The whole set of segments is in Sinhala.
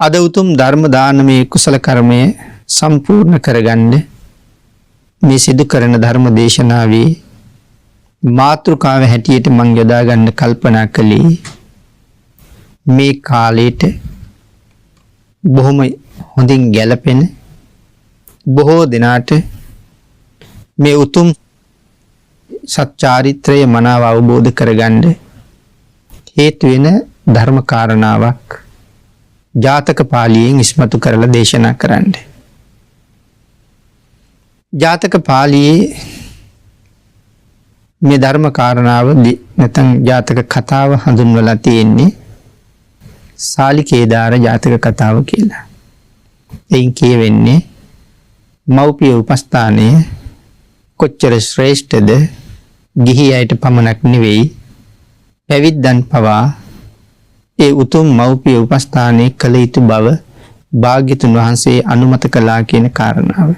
අද උතුම් ධර්ම දානමේ කුසල කර්මය සම්පූර්ණ කරගන්න මේ සිදු කරන ධර්ම දේශනාවේ මාතෘකාව හැටියට මම යොදා ගන්න කල්පනා කළේ මේ කාලේට බොහොම හොඳින් ගැලපෙන බොහෝ දිනාට මේ උතුම් සත්‍චාරිත්‍රය මනාව අවබෝධ කරගන්න හේතු වෙන ධර්ම කාරණාවක් ජාතක පාළියෙන් ඉස්මතු කරලා දේශනා කරන්න. ජාතක පාළියේ මේ ධර්ම කාරණාව නැත්නම් ජාතක කතාව හඳුන්වලා තියෙන්නේ සාලිකේදාර ජාතක කතාව කියලා. එයින් කියවෙන්නේ මව්පිය උපස්ථානයේ කොච්චර ශ්‍රේෂ්ඨද ගිහි අයට පමණක් නෙවෙයි පැවිද්දන් පවා ඒ උතුම් මව්පිය උපස්ථානයේ කළ යුතු බව භාග්‍යතුන් වහන්සේ අනුමත කළා කියන කාරණාව.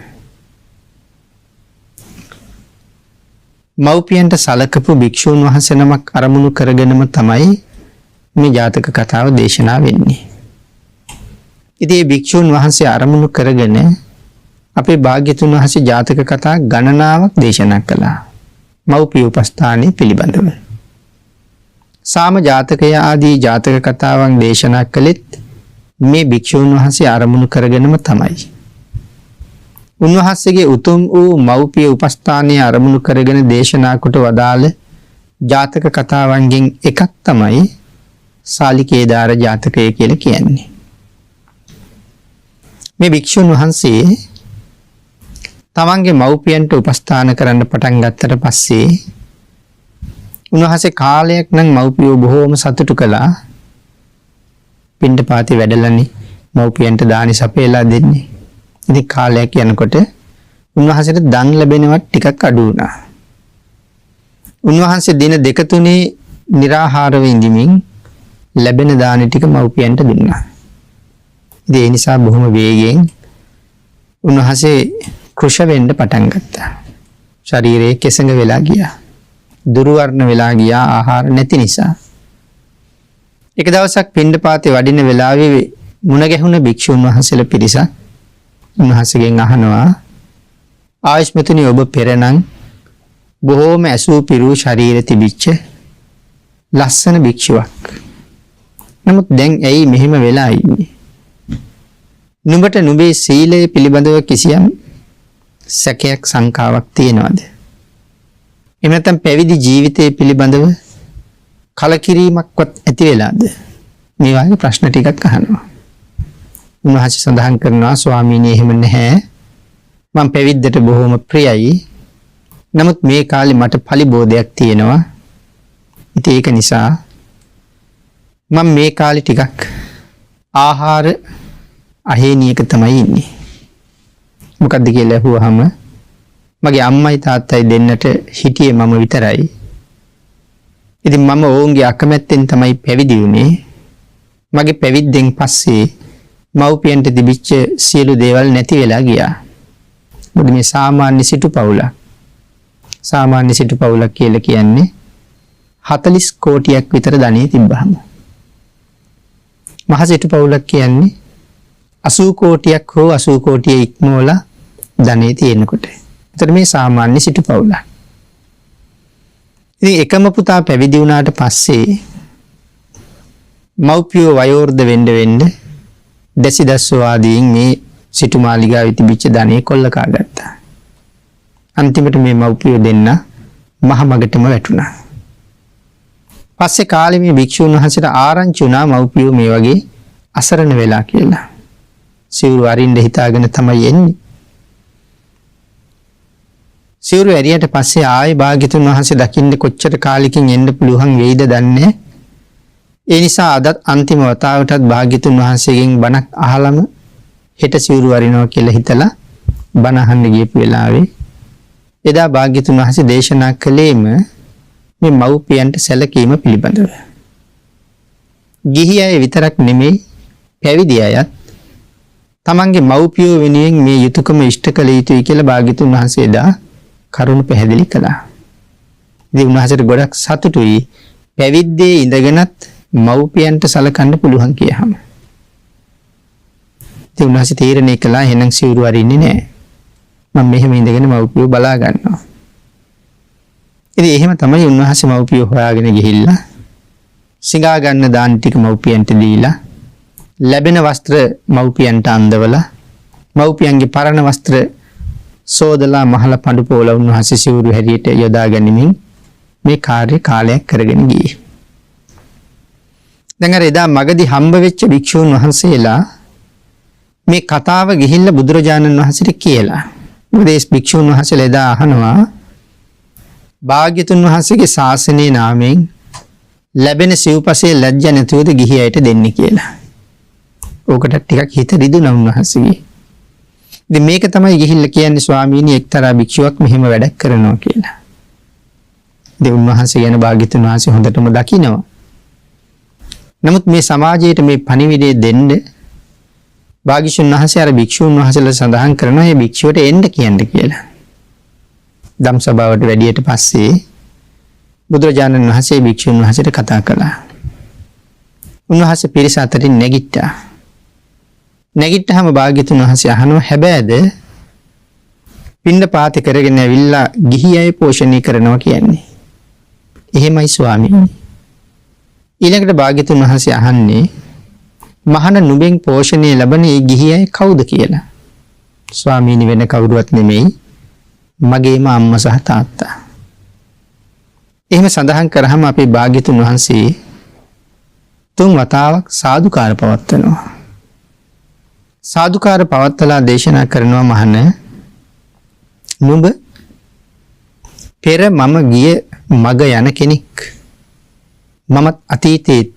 මව්පියන්ට සලකපු භික්ෂූන් වහන්සේ නමක් අරමුණු කරගෙනම තමයි මේ ජාතක කතාව දේශනා වෙන්නේ. ඉතින් මේ භික්ෂූන් වහන්සේ අරමුණු කරගෙන අපේ භාග්‍යතුන් වහන්සේ ජාතක කතා ගණනාවක් දේශනා කළා. මව්පිය උපස්ථානයේ පිළිබඳව. සාම ජාතකය ආදී ජාතක කතාවන් දේශනා කළෙත් මේ භික්ෂූන් වහන්සේ අරමුණු කරගෙනම තමයි. උන්වහන්සේගේ උතුම් වූ මව්පිය උපස්ථානයේ අරමුණු කරගෙන දේශනා කොට වදාළ ජාතක කතාවන්ගෙන් එකක් තමයි සාලිකේදාර ජාතකය කියලා කියන්නේ. මේ භික්ෂුන් වහන්සේ තමන්ගේ මව්පියන්ට උපස්ථාන කරන්න පටන් ගත්තට පස්සේ උන්වහන්සේ කාලයක් නම් මව්පියෝ බොහෝම සතුටු කළා. පිණ්ඩපාතේ වැඩලනේ මව්පියන්ට දානි සපයලා දෙන්නේ. ඉතින් කාලයක් යනකොට උන්වහන්සේට දන් ලැබෙනවත් ටිකක් අඩු වුණා. උන්වහන්සේ දින දෙක තුනේ निराहारව ඉඳිමින් ලැබෙන දානි ටික මව්පියන්ට දුන්නා. ඉතින් ඒ නිසා බොහොම වේගෙන් උන්වහන්සේ කුෂ වෙන්න පටන් ගත්තා. ශරීරයේ කෙසඟ වෙලා ගියා. දුර්වර්ණ වෙලා ගියා ආහාර නැති නිසා. එක දවසක් පිණ්ඩපාතේ වඩින වෙලාවේ මුණ ගැහුණ භික්ෂුන් වහන්සේලා පිරිසක් උන්වහන්සේගෙන් අහනවා ආයස්මතුනි ඔබ පෙරණන් බොහෝම ඇසූ පිරූ ශරීර තිබිච්ච ලස්සන භික්ෂුවක්. නමුත් දැන් ඇයි මෙහෙම වෙලා ඉන්නේ? නුඹට නුඹේ සීලය පිළිබඳව කිසියම් සැකයක් සංකාවක් තියෙනවද? එහෙම නැත්නම් පැවිදි ජීවිතය පිළිබඳව කලකිරීමක්වත් ඇති වෙලාද? මේ වගේ ප්‍රශ්න ටිකක් අහනවා. උන්වහන්සේ සඳහන් කරනවා ස්වාමීනි එහෙම නැහැ. මම පැවිද්දට බොහොම ප්‍රියයි. නමුත් මේ කාලේ මට පලිබෝධයක් තියෙනවා. ඉතින් ඒක නිසා මම මේ කාලේ ටිකක් ආහාර අහේනියක තමයි ඉන්නේ. මොකද්ද කියලා අහුවාම මගේ අම්මයි තාත්තයි දෙන්නට හිටියේ මම විතරයි. ඉතින් මම ඕන්ගේ අකමැත්තෙන් තමයි පැවිදි වුණේ. මගේ පැවිද්දෙන් පස්සේ මව්පියන්ට තිබිච්ච සියලු දේවල් නැති වෙලා ගියා. මොකද මේ සාමාන්‍ය සිටු පවුලක්. සාමාන්‍ය සිටු පවුලක් කියලා කියන්නේ 40 කෝටියක් විතර ධනෙ තිබ්බහම. මහ සිටු පවුලක් කියන්නේ 80 කෝටියක් හෝ 80 කෝටිය ඉක්මවලා ධනෙ තියෙනකොට. ඒතර මේ සාමාන්‍ය සිටු පවුලක්. ඉතින් එකම පුතා පැවිදි වුණාට පස්සේ මව්පියෝ වයෝවෘද්ධ වෙන්න දැසිදස්සෝ ආදීන් මේ සිටු මාලිගාවේ තිබිච්ච ධනෙ කොල්ල කාගත්තා. අන්තිමට මේ මව්පියෝ දෙන්න මහ මගටම වැටුණා. පස්සේ කාලේ මේ භික්ෂුන් වහන්සේට ආරංචි වුණා මව්පියෝ මේ වගේ අසරණ වෙලා කියලා. සිවුරු අරින්න හිතාගෙන තමයි එන්නේ. සිවුරු ඇරියට පස්සේ ආයේ භාග්‍යතුන් වහන්සේ දකින්න කොච්චර කාලෙකින් එන්න පුළුවන් වෙයිද දන්නේ. ඒ නිසා අද අන්තිම වතාවටත් භාග්‍යතුන් වහන්සේගෙන් බණක් අහලම හෙට සිවුරු අරිනවා කියලා හිතලා බණ අහන්න ගියපු වෙලාවේ එදා භාග්‍යතුන් වහන්සේ දේශනා කළේම මේ මව්පියන්ට සැලකීම පිළිබඳව. ගිහි අය විතරක් නෙමෙයි පැවිදි අයත් තමන්ගේ මව්පියෝ වෙනුවෙන් මේ යුතුයකම ඉෂ්ට කළ යුතුයි කියලා භාග්‍යතුන් වහන්සේ එදා කරුණ පැහැදිලි කළා. ඉතින් උන්වහන්සේට ගොඩක් සතුටුයි පැවිද්දේ ඉඳගෙනත් මව්පියන්ට සලකන්න පුළුවන් කියහම. ඉතින් උන්වහන්සේ තීරණය කළා එහෙනම් සිවුරු අරින්නේ නැහැ. මම මෙහෙම ඉඳගෙන මව්පියෝ බලා ගන්නවා. ඉතින් එහෙම තමයි උන්වහන්සේ මව්පියෝ හොයාගෙන ගිහිල්ලා සිඟා ගන්න දාන ටික මව්පියන්ට දීලා ලැබෙන වස්ත්‍ර මව්පියන්ට අඳවලා මව්පියන්ගේ පරණ වස්ත්‍ර සෝදලා මහල පඳු පොළ උන්වහන්සේ සිවුරු හැටියට යොදා ගැනීමෙන් මේ කාර්ය කාලයක් කරගෙන ගියේ. දැන් අර එදා මගදී හම්බ වෙච්ච භික්ෂූන් වහන්සේලා මේ කතාව ගිහිල්ලා බුදුරජාණන් වහන්සේට කියලා. මොකද ඒ භික්ෂූන් වහන්සේලා එදා අහනවා භාග්‍යතුන් වහන්සේගේ ශාසනයේ නාමයෙන් ලැබෙන සිව්පසේ ලැජ්ජ නැතුවද ගිහි අයට දෙන්නේ කියලා. ඕකට ටිකක් හිත රිදුණා උන්වහන්සේගේ. ඉතින් මේක තමයි ගිහිල්ලා කියන්නේ ස්වාමීනි එක්තරා භික්ෂුවක් මෙහෙම වැඩක් කරනවා කියලා. ඉතින් උන්වහන්සේ ගැන භාග්‍යතුන් වහන්සේ හොඳටම දකිනවා. නමුත් මේ සමාජයට මේ පණිවිඩය දෙන්න භාග්‍යතුන් වහන්සේ අර භික්ෂුන් වහන්සේලා සඳහන් කරනවා මේ භික්ෂුවට එන්න කියන්න කියලා. ධම්සභාවට වැඩියට පස්සේ බුදුරජාණන් වහන්සේ භික්ෂුන් වහන්සේට කතා කළා. උන්වහන්සේ පිරිස අතරින් නැගිට්ටා. නැගිට්ටාම භාග්‍යතුන් වහන්සේ අහනවා හැබැයිද පින්න පාත කරගෙන ඇවිල්ලා ගිහි අය පෝෂණය කරනවා කියන්නේ. එහෙමයි ස්වාමීනි. ඊළඟට භාග්‍යතුන් වහන්සේ අහන්නේ මහණ නුඹෙන් පෝෂණය ලැබෙන ඒ ගිහි අය කවුද කියලා. ස්වාමීනි වෙන කවුරුවත් නෙමෙයි මගේම අම්මා සහ තාත්තා. එහෙම සඳහන් කරාම අපේ භාග්‍යතුන් වහන්සේ 3 වතාවක් සාදුකාර පවත්වනවා. සාදුකාර පවත්වලා දේශනා කරනවා මහණ නුඹ පෙර මම ගිය මග යන කෙනෙක්. මමත් අතීතයේත්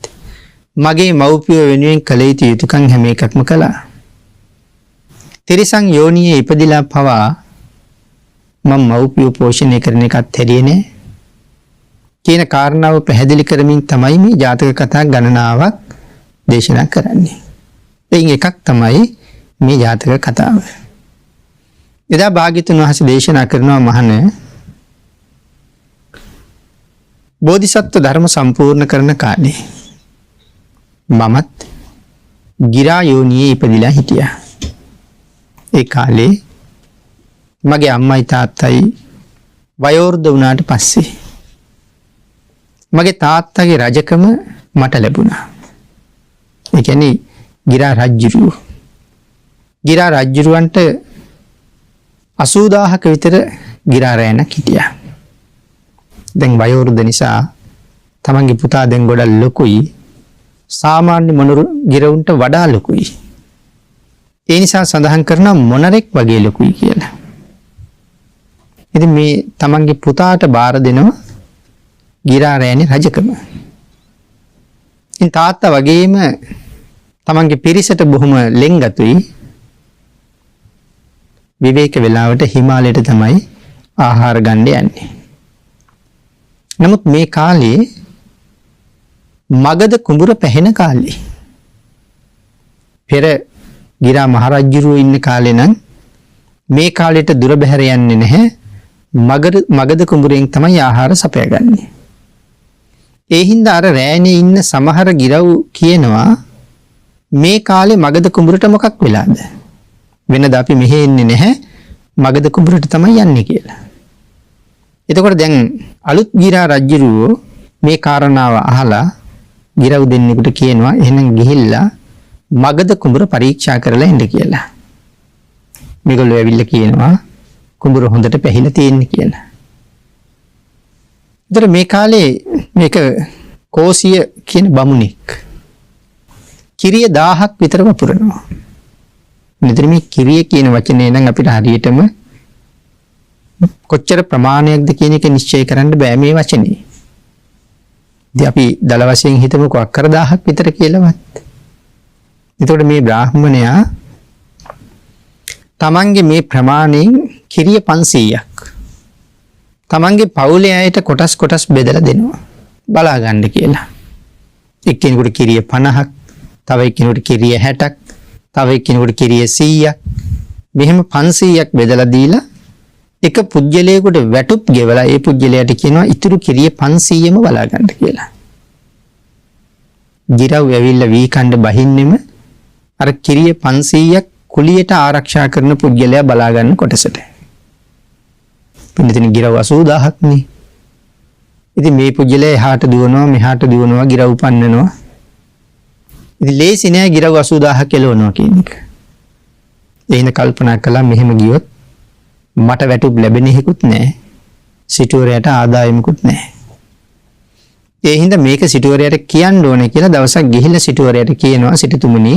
මගේ මව්පියෝ වෙනුවෙන් කළ යුතු යුතුයකම් හැම එකක්ම කළා. තිරිසන් යෝනියේ ඉපදිලා පවා මම මව්පියෝ පෝෂණය කරන එකත් හැරියේ නෑ. කියන කාරණාව පැහැදිලි කරමින් තමයි මේ ජාතක කතා ගණනාවක් දේශනා කරන්නේ. එයින් එකක් තමයි මේ ජාතක කතාව. එදා භාග්‍යතුන් වහන්සේ දේශනා කරනවා මහණ බෝධිසත්ව ධර්ම සම්පූර්ණ කරන කාලේ මමත් ගිරා යෝනියේ ඉපදිලා හිටියා. ඒ කාලේ මගේ අම්මයි තාත්තයි වයෝවෘද්ධ වුණාට පස්සේ මගේ තාත්තගේ රජකම මට ලැබුණා. ඒ කියන්නේ ගිරා රජුරු. ගිරා රජුරවන්ට 80000ක විතර ගිරා රැණක් හිටියා. දැන් වයෝවෘද්ධ නිසා තමන්ගේ පුතා දැන් ගොඩක් ලොකුයි. සාමාන්‍ය මොනරු ගිරවුන්ට වඩා ලොකුයි. ඒ නිසා සඳහන් කරනවා මොනරෙක් වගේ ලොකුයි කියලා. ඉතින් මේ තමන්ගේ පුතාට බාර දෙනවා ගිරා රැණේ රජකම. ඉතින් තාත්තා වගේම තමන්ගේ පිරිසට බොහොම ලෙන්ගතුයි. විවේක වේලාවට හිමාලයට තමයි ආහාර ගන්න යන්නේ. නමුත් මේ කාලේ මගධ කුඹුර පැහෙන කාලේ. පෙර ගිරා මහරජුරුවෝ ඉන්න කාලේ නම් මේ කාලෙට දුර බැහැර යන්නේ නැහැ. මගධ කුඹුරෙන් තමයි ආහාර සපයාගන්නේ. ඒ හින්දා අර රෑනේ ඉන්න සමහර ගිරව් කියනවා මේ කාලේ මගධ කුඹුරට මොකක් වෙලාද? වෙනදා අපි මෙහෙ ඉන්නේ නැහැ. මගධ කුඹුරට තමයි යන්නේ කියලා. එතකොට දැන් අලුත් ගිරා රජුරුවෝ මේ කාරණාව අහලා ගිරව් දෙන්නෙකුට කියනවා එහෙනම් ගිහිල්ලා මගධ කුඹුර පරීක්ෂා කරලා එන්න කියලා. මේගොල්ලෝ ඇවිල්ලා කියනවා කුඹුර හොඳට පැහිලා තියෙන්නේ කියලා. ඒතර මේ කාලේ මේක කෝසිය කියන බමුණෙක් කිරිය 1000ක් විතර වපුරනවා. මෙතන මේ කිරිය කියන වචනේ නම් අපිට හරියටම කොච්චර ප්‍රමාණයක්ද කියන එක නිශ්චය කරන්න බෑ මේ වචනේ. ඉතින් අපි දල වශයෙන් හිතමුකෝ අක්කර 1000ක් විතර කියලාවත්. එතකොට මේ බ්‍රාහ්මණයා තමන්ගේ මේ ප්‍රමාණයෙන් කිරිය 500ක් තමන්ගේ පවුලේ අයට කොටස් බෙදලා දෙනවා. බලා ගන්න කියලා. එක්කෙනෙකුට කිරිය 50ක්, තව එක්කෙනෙකුට කිරිය 60ක්, තව එක්කෙනෙකුට කිරිය 100ක්. මෙහෙම 500ක් බෙදලා දීලා එක පුජ්‍යලයකට වැටුප් ගෙවලා ඒ පුජ්‍යලයට කියනවා ඉතුරු කිරිය 500ම බලා ගන්න කියලා. ගිරව් ඇවිල්ලා වී කණ්ඩ බහින්නෙම අර කිරිය 500ක් කුලියට ආරක්ෂා කරන පුද්ගලයා බලා ගන්න කොටසට. පින්නතින ගිරව් 80000ක් නේ. ඉතින් මේ පුජ්‍යලේ එහාට දුවනවා මෙහාට දුවනවා ගිරව් පන්නනවා. ඉතින් ලේසි නෑ ගිරව් 80000 කෙලවනවා කියන එක. එහෙනම් කල්පනා කළා මෙහෙම ගියොත් මට වැටුප් ලැබෙන හේකුත් නෑ. සිටුවරයට ආදායමකුත් නෑ. ඒ හින්දා මේක සිටුවරයට කියන්න ඕනේ කියලා දවසක් ගිහිල්ලා සිටුවරයට කියනවා සිටුතුමනි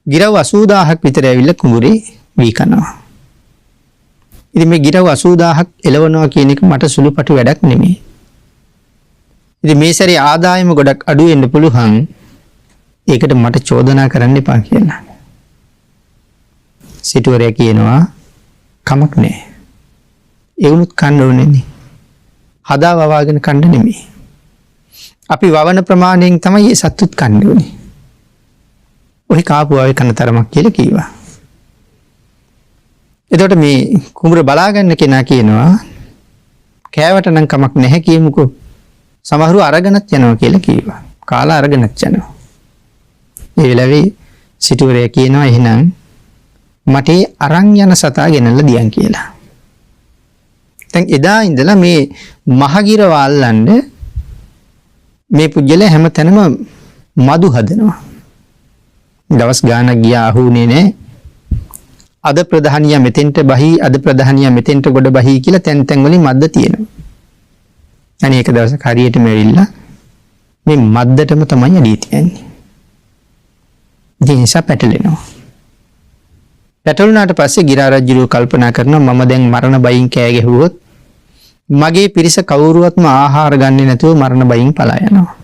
ගිරව් 80000ක් විතර ඇවිල්ලා කුඹුරේ වී කනවා. ඉතින් මේ ගිරව් 80000ක් එලවනවා කියන එක මට සුළුපටු වැඩක් නෙමෙයි. ඉතින් මේ සැරේ ආදායම ගොඩක් අඩු වෙන්න පුළුවන්. ඒකට මට චෝදනා කරන්න එපා කියලා. සිටුවරයා කියනවා කමක් නැහැ. ඒ වුණත් කන්න ඕනේනේ. හදා වවාගෙන කන්න නෙමෙයි. අපි වවන ප්‍රමාණයෙන් තමයි මේ සත්තුත් කන්න ඕනේ. ඔහි කාපු ආවේ කන තරමක් කියලා කිව්වා. එතකොට මේ කුඹුර බලාගන්න කෙනා කියනවා කෑවට නම් කමක් නැහැ කියමුකෝ. සමහරව අරගෙනත් යනවා කියලා කිව්වා. කාලා අරගෙනත් යනවා. ඒ වෙලාවේ සිටුවරයා කියනවා එහෙනම් මට අරන් යන සතා ගෙනල්ලා දියන් කියලා. දැන් එදා ඉඳලා මේ මහගිර වල්ලන්න මේ පුජ්‍යලේ හැම තැනම මදු හදනවා. දවස් ගානක් ගියා අහුනේ නැහැ. අද ප්‍රධානියා මෙතෙන්ට බහි අද ප්‍රධානියා මෙතෙන්ට ගොඩ බහි කියලා තැන් තැන් වලින් මද්ද තියෙනවා. අනේ එක දවසක් හරියටම ඇවිල්ලා මේ මද්දටම තමයි අඩිය තියන්නේ. ඉතින් ඒක පැටලෙනවා. පැටලුණාට පස්සේ ගිරා රජුව කල්පනා කරනවා මම දැන් මරණ බයින් කෑ ගැහුවොත් මගේ පිරිස කවුරුවත්ම ආහාර ගන්නේ නැතුව මරණ බයින් පලා යනවා.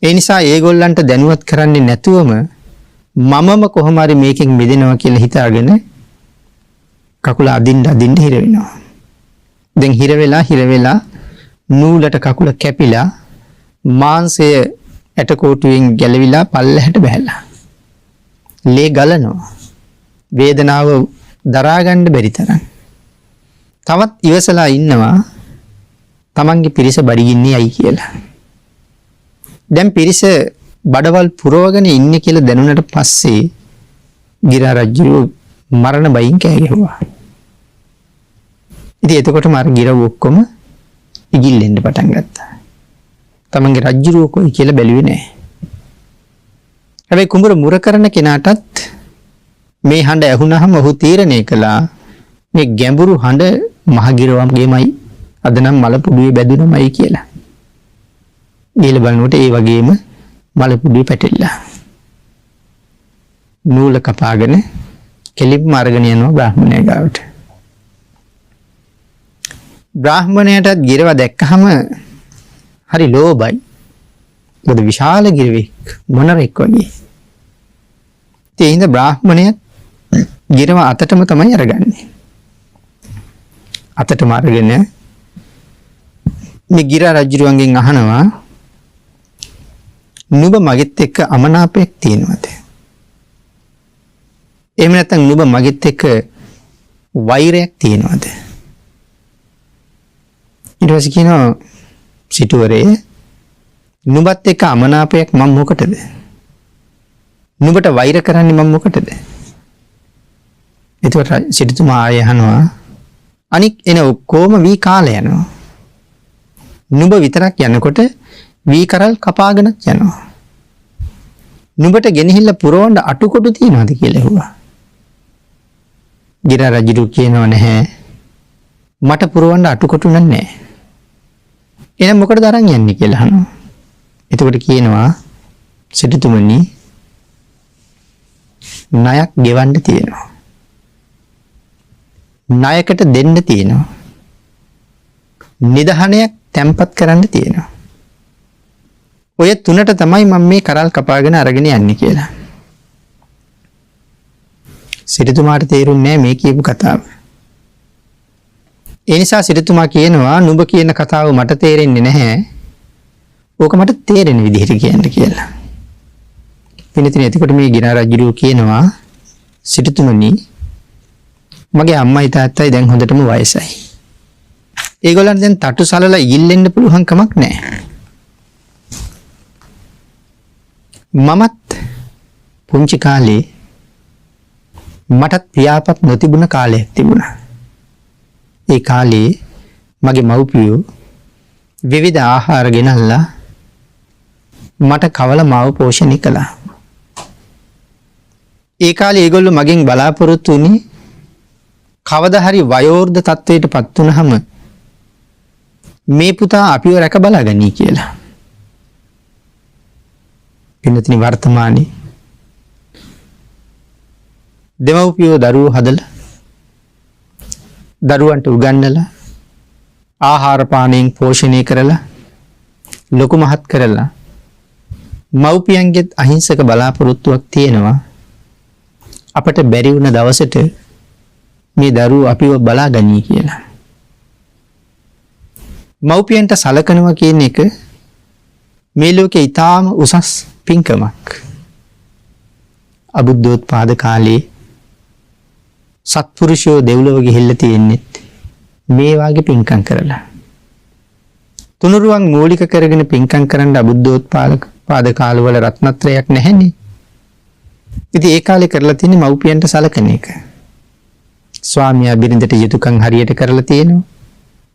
ඒ නිසා ඒගොල්ලන්ට දැනුවත් කරන්නේ නැතුවම මමම කොහොම හරි මේකෙන් මිදෙනවා කියලා හිතාගෙන කකුල අදින්න හිර වෙනවා. දැන් හිර වෙලා නූලට කකුල කැපිලා මාංශය ඇටකොටුවෙන් ගැලවිලා පල්ලෙහාට බහැලා. ලේ ගලනවා. වේදනාව දරා ගන්න බැරි තරම්. තවත් ඉවසලා ඉන්නවා තමන්ගේ පිරිස බඩගින්නේ ඇයි කියලා. දැන් පිරිස බඩවල් පුරවගෙන ඉන්නේ කියලා දැනුණට පස්සේ ගිරා රජු මරණ බයින් කෑ ගැහුවා. ඉතින් එතකොටම අර ගිරව ඔක්කොම ඉගිල්ලෙන්න පටන් ගත්තා. තමන්ගේ රජුරෝ කොයි කියලා බැලුවේ නැහැ. හැබැයි කුඹුර මුර කරන කෙනාටත් මේ හඬ ඇහුනහම ඔහු තීරණය කළා මේ ගැඹුරු හඬ මහගිරවම්ගේමයි අද නම් මලපුඩුවේ බැදුනමයි කියලා. ගිහලා බලනකොට ඒ වගේම මලපුඩුවේ පැටලිලා. නූල කපාගෙන කෙලින්ම අරගෙන යනවා බ්‍රාහ්මණයා ගාවට. බ්‍රාහ්මණයාටත් ගිරව දැක්කහම හරි ලෝභයි. මොකද විශාල ගිරවෙක් මොනරෙක් වගේ. ඒ හින්දා බ්‍රාහ්මණයා ගිරව අතටම තමයි අරගන්නේ. අතටම අරගෙන මේ ගිරා රජුරුවන්ගෙන් අහනවා නුඹ මගෙත් එක්ක අමනාපයක් තියෙනවද? එහෙම නැත්නම් නුඹ මගෙත් එක්ක වෛරයක් තියෙනවද? ඊට පස්සේ කියනවා සිටුවරේ නුඹත් එක්ක අමනාපයක් මම මොකටද? නුඹට වෛර කරන්නේ මම මොකටද? එතකොට සිටුතුමා ආයෙ අහනවා අනික් එන ඔක්කොම වී කාලය යනවා. නුඹ විතරක් යනකොට වී කරල් කපාගෙන යනවා. නුඹට ගෙනහිල්ලා පුරවන්න අටුකොටු තියනවාද කියලා ඇහුවා. ගිරා රජු කියනවා නැහැ. මට පුරවන්න අටුකොටු නැහැ. එහෙනම් මොකටද අරන් යන්නේ කියලා අහනවා. එතකොට කියනවා සිටුතුමනි ණයක් ගෙවන්න තියෙනවා. ණයකට දෙන්න තියෙනවා. නිදහනයක් තැම්පත් කරන්න තියෙනවා. ඔය තුනට තමයි මම මේ කරල් කපාගෙන අරගෙන යන්නේ කියලා. සිටුතුමාට තේරුන්නේ නැහැ මේ කියපු කතාව. ඒ නිසා සිටුතුමා කියනවා නුඹ කියන කතාව මට තේරෙන්නේ නැහැ. ඕක මට තේරෙන විදිහට කියන්න කියලා. පින්තින එතකොට මේ ගිරා රජු කියනවා සිටුතුමනි මගේ අම්මයි තාත්තයි දැන් හොඳටම වයසයි. ඒගොල්ලන් දැන් තටු සලලා ඉල්ලෙන්න පුළුවන් කමක් නැහැ. මමත් පුංචි කාලේ මටත් පියාපත් නොතිබුණ කාලයක් තිබුණා. ඒ කාලේ මගේ මව්පියෝ විවිධ ආහාර ගෙනල්ලා මට කවල මාව පෝෂණය කළා. ඒ කාලේ ඒගොල්ලෝ මගෙන් බලාපොරොත්තු වුණේ කවදා හරි වයෝවෘද්ධ තත්වයට පත් වුනහම මේ පුතා අපිව රැක බලා ගනී කියලා. පින්නතිනි වර්තමානයේ දෙමව්පියෝ දරුවෝ හදලා දරුවන්ට උගන්වලා ආහාර පානයෙන් පෝෂණය කරලා ලොකු මහත් කරලා මව්පියන්ගෙත් අහිංසක බලාපොරොත්තුවක් තියෙනවා අපට බැරි වුණ දවසට මේ දරුවෝ අපිව බලා ගනී කියලා. මව්පියන්ට සලකනවා කියන එක මේ ලෝකේ ඊටාම උසස් පින්කමක්. අබුද්ධෝත්පාද කාලේ සත්පුරුෂයෝ දෙව්ලොව ගිහිල්ලා තියෙන්නේ මේ වාගේ පින්කම් කරලා. තුනුරුවන් මූලික කරගෙන පින්කම් කරන්න අබුද්ධෝත්පාද කාලවල රත්නත්‍රයක් නැහැනේ. ඉතින් ඒ කාලේ කරලා තියෙන්නේ මව්පියන්ට සලකන එක. ස්වාමියා බිරිඳට යුතුයකම් හරියට කරලා තියෙනවා.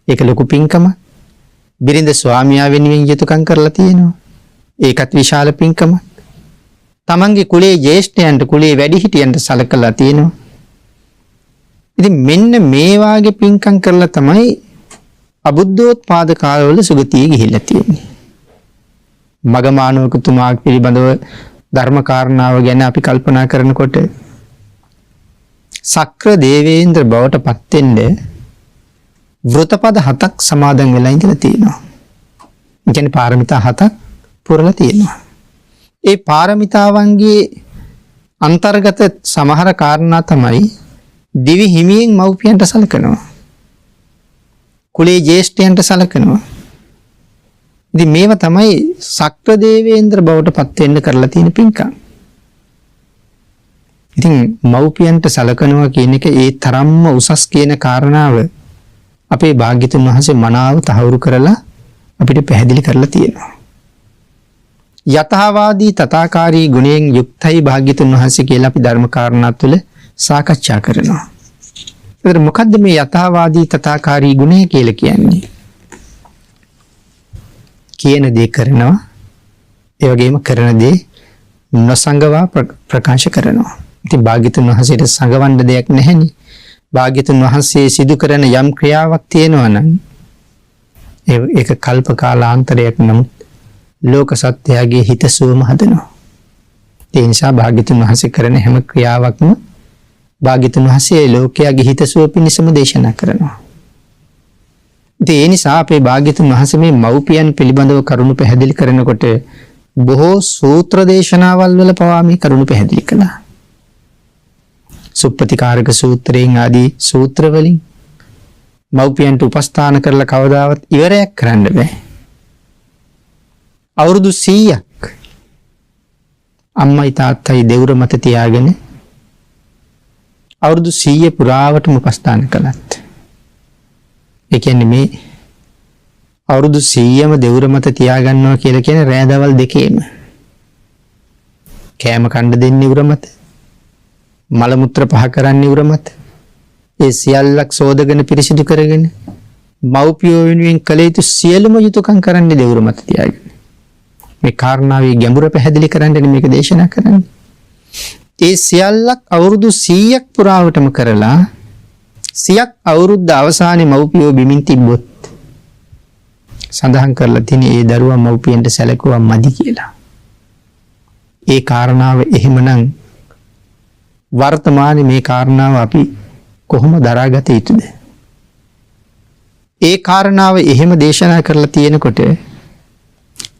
ඒක ලොකු පින්කමක්. බිරිඳ ස්වාමියා වෙනුවෙන් යුතුයකම් කරලා තියෙනවා. ඒකත් විශාල පින්කමක්. තමන්ගේ කුලයේ ජේෂ්ඨයන්ට කුලයේ වැඩිහිටියන්ට සලකලා තියෙනවා. ඉතින් මෙන්න මේ වාගේ පින්කම් කරලා තමයි අබුද්ධෝත්පාද කාලවල සුගතිය ගිහිල්ලා තියෙන්නේ. මගමානවකතුමා පිළිබඳව ධර්ම කාරණාව ගැන අපි කල්පනා කරනකොට සක්‍ර දේවේන්ද්‍ර බවට පත් වෙන්න වෘතපද 7ක් සමාදන් වෙලා ඉඳලා තියෙනවා. ඒ කියන්නේ පාරමිතා 7ක් පුරලා තියෙනවා. ඒ පාරමිතාවන්ගේ අන්තර්ගත සමහර කාරණා තමයි දිවි හිමියෙන් මව්පියන්ට සලකනවා. කුලේ ජේෂ්ඨයන්ට සලකනවා. ඉතින් මේවා තමයි සක්‍ර දේවේන්ද්‍ර බවට පත් වෙන්න කරලා තියෙන පින්කම්. ඉතින් මව්පියන්ට සලකනවා කියන එක ඒ තරම්ම උසස් කියන කාරණාව අපේ භාග්‍යතුන් වහන්සේ මනාව තහවුරු කරලා අපිට පැහැදිලි කරලා තියෙනවා. යථාවාදී තථාකාරී ගුණයෙන් යුක්තයි භාග්‍යතුන් වහන්සේ කියලා අපි ධර්ම කාරණා තුළ සාකච්ඡා කරනවා. ඒතර මොකද්ද මේ යථාවාදී තථාකාරී ගුණය කියලා කියන්නේ? කියන දේ කරනවා, ඒ වගේම කරන දේ නොසංගවා ප්‍රකාශ කරනවා. ඉතින් භාග්‍යතුන් වහන්සේට සංගවන්න දෙයක් නැහැනේ. භාග්‍යතුන් වහන්සේ සිදු කරන යම් ක්‍රියාවක් තියෙනවා නම් ඒක කල්ප කාලාන්තරයක් නමුත් ලෝක සත්‍යයේ හිතසුවම හදනවා. ඒ නිසා භාග්‍යතුන් වහන්සේ කරන හැම ක්‍රියාවක්ම භාග්‍යතුන් වහන්සේ ලෝකයේ හිතසුව පිණිසම දේශනා කරනවා. ඒ නිසා අපේ භාග්‍යතුන් වහන්සේ මේ මව්පියන් පිළිබඳව කරුණු පැහැදිලි කරනකොට බොහෝ සූත්‍ර දේශනාවල් වල පවා මේ කරුණු පැහැදිලි කළා. සුප්පතිකාරක සූත්‍රයෙන් ආදී සූත්‍ර වලින් මව්පියන්ට උපස්ථාන කරලා කවදාවත් ඉවරයක් කරන්න බෑ. අවුරුදු 100ක් අම්මයි තාත්තයි දෙවුර මත තියාගෙන අවුරුදු 100 පුරාවටම උපස්ථාන කළත් ඒ කියන්නේ මේ අවුරුදු 100ම දෙවුර මත තියාගන්නවා කියලා කියන්නේ රෑ දවල් දෙකේම කෑම කන්න දෙන්නේ උර මත මල මුත්‍ර පහ කරන්නේ උර මත ඒ සියල්ලක් සෝදගෙන පිරිසිදු කරගෙන මව්පියෝ වෙනුවෙන් කළ යුතු සියලුම යුතුයකම් කරන්නේ දෙවුර මත තියාගෙන මේ කාරණාවේ ගැඹුර පැහැදිලි කරන්න මේක දේශනා කරන්නේ. ඒ සියල්ලක් අවුරුදු 100ක් පුරාවටම කරලා 100ක් අවුරුද්ද අවසානයේ මව්පියෝ බිමින් තිබ්බොත් සඳහන් කරලා තියෙන ඒ දරුවා මව්පියන්ට සැලකුවා මදි කියලා. ඒ කාරණාව එහෙමනම් වර්තමානයේ මේ කාරණාව අපි කොහොම දරාගත යුතුද? ඒ කාරණාව එහෙම දේශනා කරලා තියෙනකොට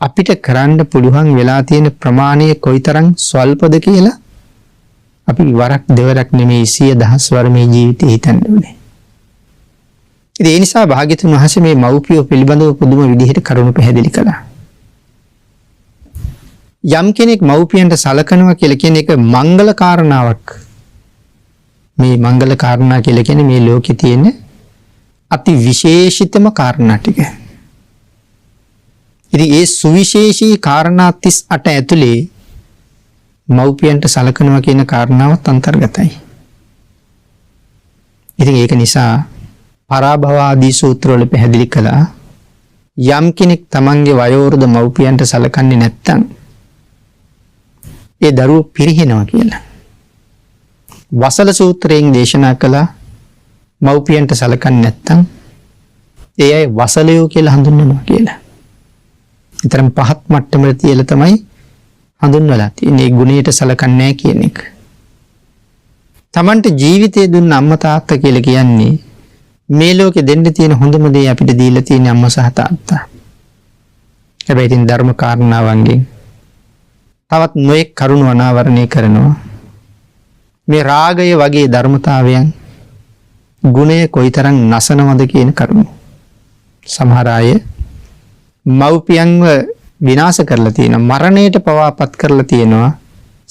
අපිට කරන්න පුළුවන් වෙලා තියෙන ප්‍රමාණය කොයිතරම් ස්වල්පද කියලා අපි වරක් දෙවරක් නෙමෙයි 100,000 වර මේ ජීවිතේ හිතන්න ඕනේ. ඒ නිසා භාග්‍යතුන් වහන්සේ මේ මව්පියෝ පිළිබඳව පුදුම විදිහට කරුණු පැහැදිලි කළා. යම් කෙනෙක් මව්පියන්ට සලකනවා කියලා කියන එක මංගල කාරණාවක්. මේ මංගල කාරණා කියලා කියන්නේ මේ ලෝකේ තියෙන අති විශේෂිතම කාරණා ටික. ඉතින් ඒ සුවිශේෂී කාරණා 38 ඇතුලේ මව්පියන්ට සලකනවා කියන කාරණාවත් අන්තර්ගතයි. ඉතින් ඒක නිසා පරාභව ආදී සූත්‍රවල පැහැදිලි කළා යම් කෙනෙක් තමන්ගේ වයෝවෘද්ධ මව්පියන්ට සලකන්නේ නැත්නම් ඒ දරුවෝ පිරිහෙනවා කියලා. වසල සූත්‍රයෙන් දේශනා කළා මව්පියන්ට සලකන්නේ නැත්නම් ඒ අය වසලයෝ කියලා හඳුන්වනවා කියලා. ඊතරම් පහත් මට්ටමට තියලා තමයි හඳුන්වලා තියෙන්නේ. ගුණයට සලකන්නේ නැහැ කියන එක. තමන්ට ජීවිතය දුන්න අම්මා තාත්තා කියලා කියන්නේ මේ ලෝකේ දෙන්න තියෙන හොඳම දේ අපිට දීලා තියෙන අම්මා සහ තාත්තා. හැබැයි ඉතින් ධර්ම කාරණාවන්ගෙන් තවත් නොයෙක් කරුණු අනාවරණය කරනවා. මේ රාගය වගේ ධර්මතාවයන් ගුණය කොයිතරම් නසනවද කියන කරුණ. සමහර අය මව්පියන්ව විනාශ කරලා තියෙනවා, මරණයට පවාපත් කරලා තියෙනවා.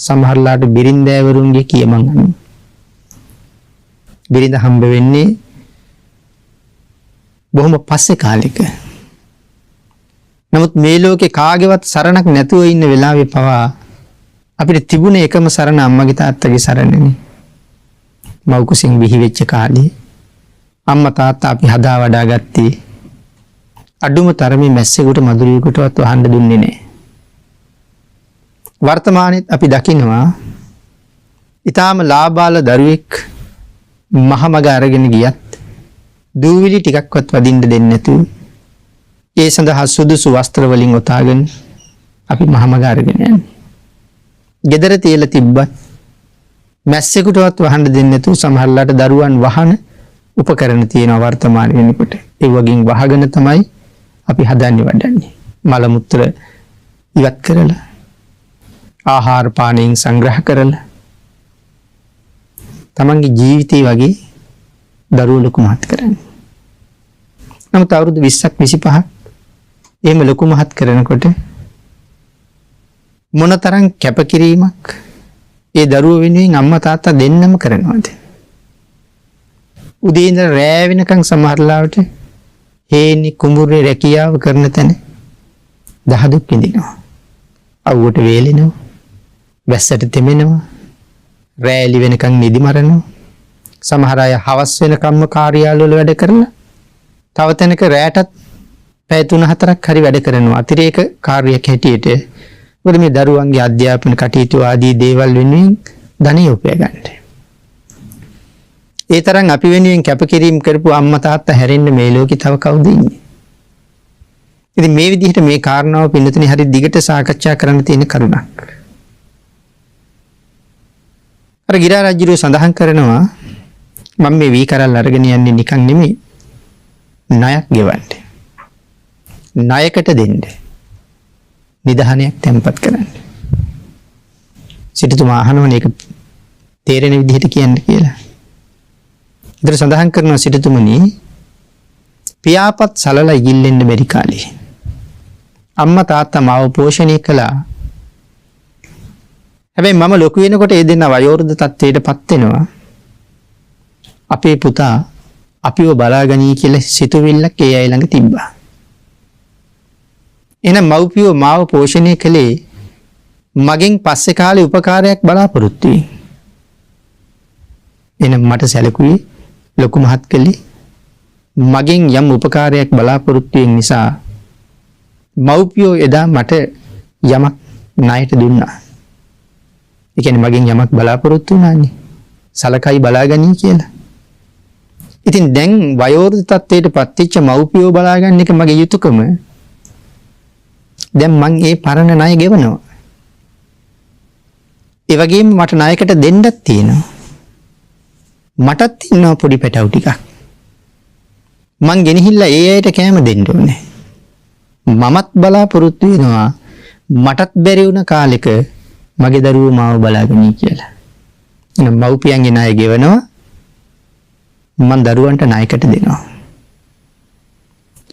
සමහරලාට බිරින්දෑවරුන්ගේ කියමන් අනුව. බිරිඳ හම්බ වෙන්නේ බොහොම පස්සේ කාලෙක. නමුත් මේ ලෝකේ කාගේවත් සරණක් නැතුව ඉන්න වෙලාවේ පවා අපිට තිබුණ එකම සරණ අම්මගේ තාත්තගේ සරණනේ. මව් කුසින් බිහි වෙච්ච කාලේ අම්මා තාත්තා අපි හදා වඩා ගත්තේ අඩුම තරමේ මැස්සෙකුට මදුරුවෙකුටවත් වහන්න දුන්නේ නැහැ. වර්තමානයේත් අපි දකිනවා ඊටාම ලාබාල දරුවෙක් මහමග අරගෙන ගියත් දූවිලි ටිකක්වත් වදින්න දෙන්නේ නැතුව ඒ සඳහා සුදුසු වස්ත්‍ර වලින් ඔතාගෙන අපි මහමග අරගෙන යන්නේ. ගෙදර තියලා තිබ්බත් මැස්සෙකුටවත් වහන්න දෙන්නේ නැතුව සමහරලාට දරුවන් වහන උපකරණ තියෙනවා වර්තමාන වෙනකොට. ඒ වගේන් වහගෙන තමයි අපි හදන්නේ වඩන්නේ. මල මුත්‍ර ඉවත් කරලා ආහාර පානයෙන් සංග්‍රහ කරලා තමන්ගේ ජීවිතේ වගේ දරුවෝ ලොකු මහත් කරන්නේ. නමුත් අවුරුදු 20ක් 25ක් එහෙම ලොකු මහත් කරනකොට මොනතරම් කැපකිරීමක් ඒ දරුවෝ වෙනුවෙන් අම්මා තාත්තා දෙන්නම කරනවද? උදේ ඉඳලා රෑ වෙනකන් සමහරලාවට හේනි කුඹුරේ රැකියාව කරන තැන දහදුක් විඳිනවා. අවුවට වේලෙනවා. වැස්සට තෙමෙනවා. රෑලි වෙනකන් නිදි මරනවා. සමහර අය හවස් වෙනකම්ම කාර්යාලවල වැඩ කරලා තව තැනක රැටත් පැය 3-4ක් හරි වැඩ කරනවා. අතිරේක කාර්යයක් හැටියට. මොකද මේ දරුවන්ගේ අධ්‍යාපන කටයුතු ආදී දේවල් වෙනුවෙන් ධනෙ උපය ගන්න. ඒ තරම් අපි වෙනුවෙන් කැපකිරීම කරපු අම්මා තාත්තා හැරෙන්න මේ ලෝකේ තව කවුද ඉන්නේ? ඉතින් මේ විදිහට මේ කාරණාව පින්නතුනේ හරි දිගට සාකච්ඡා කරන්න තියෙන කරුණක්. අර ගිරා රජුගේ සඳහන් කරනවා මම මේ වී කරල් අරගෙන යන්නේ නිකන් නෙමෙයි ණයක් ගෙවන්න. ණයකට දෙන්න. නිදහනයක් තැන්පත් කරන්න. සිටුතුමා අහනවනේ ඒක තේරෙන විදිහට කියන්න කියලා. ඉතින් සඳහන් කරනවා සිටුතුමනි පියාපත් සලලා ඉගිල්ලෙන්න බැරි කාලේ අම්මා තාත්තා මාව පෝෂණය කළා. හැබැයි මම ලොකු වෙනකොට ඒ දෙන්න වයෝවෘද්ධ තත්ත්වයටපත් වෙනවා. අපේ පුතා අපිව බලාගනී කියලා සිතුවිල්ලක් ඒ අය ළඟ තිබ්බා. එහෙනම් මව්පියෝ මාව පෝෂණය කළේ මගෙන් පස්සේ කාලේ උපකාරයක් බලාපොරොත්තු වෙයි. එහෙනම් මට සැලකුවේ ලොකු මහත් කළේ මගෙන් යම් උපකාරයක් බලාපොරොත්තු වෙන නිසා මව්පියෝ එදා මට යමක් ණයට දුන්නා. ඒ කියන්නේ මගෙන් යමක් බලාපොරොත්තු වුණානේ. සලකයි බලාගනී කියලා. ඉතින් දැන් වයෝවෘද්ධ තත්ත්වයට පත්වෙච්ච මව්පියෝ බලාගන්න එක මගේ යුතුයකම. දැන් මං ඒ පරණ ණය ගෙවනවා. ඒ වගේම මට ණයකට දෙන්නත් තියෙනවා. මටත් ඉන්නවා පොඩි පැටවු ටිකක්. මං ගෙනහිල්ලා ඒ අයට කෑම දෙන්න ඕනේ. මමත් බලාපොරොත්තු වෙනවා මටත් බැරි වුණ කාලෙක මගේ දරුවෝ මාව බලාගනී කියලා. එහෙනම් මව්පියන්ගේ ණය ගෙවනවා. මං දරුවන්ට ණයකට දෙනවා.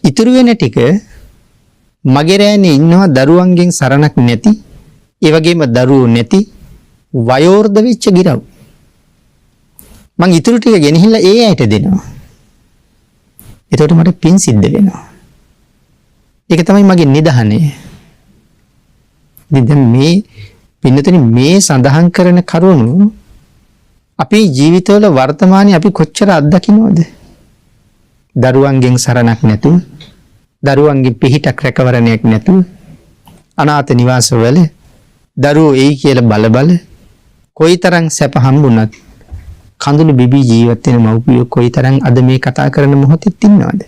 ඉතුරු වෙන ටික මගේ රෑනේ ඉන්නවා දරුවන්ගෙන් සරණක් නැති, ඒ වගේම දරුවෝ නැති වයෝවෘද්ධ වෙච්ච ගිරව්. මං ඉතුරු ටික ගෙනහිල්ලා ඒ අයට දෙනවා. එතකොට මට පින් සිද්ධ වෙනවා. ඒක තමයි මගේ නිදහනේ. ඉතින් මේ පින්නතනි මේ සඳහන් කරන කරුණු අපේ ජීවිතවල වර්තමානයේ අපි කොච්චර අත්දකින්නවද? දරුවන්ගෙන් සරණක් නැතුව, දරුවන්ගේ පිහිටක් රැකවරණයක් නැතුව, අනාථ නිවාසවල දරුවෝ එයි කියලා බල කොයිතරම් සැප හම්බුණත් කඳුළු බිබී ජීවත් වෙන මව්පියෝ කොයිතරම් අද මේ කතා කරන මොහොතෙත් ඉන්නවද?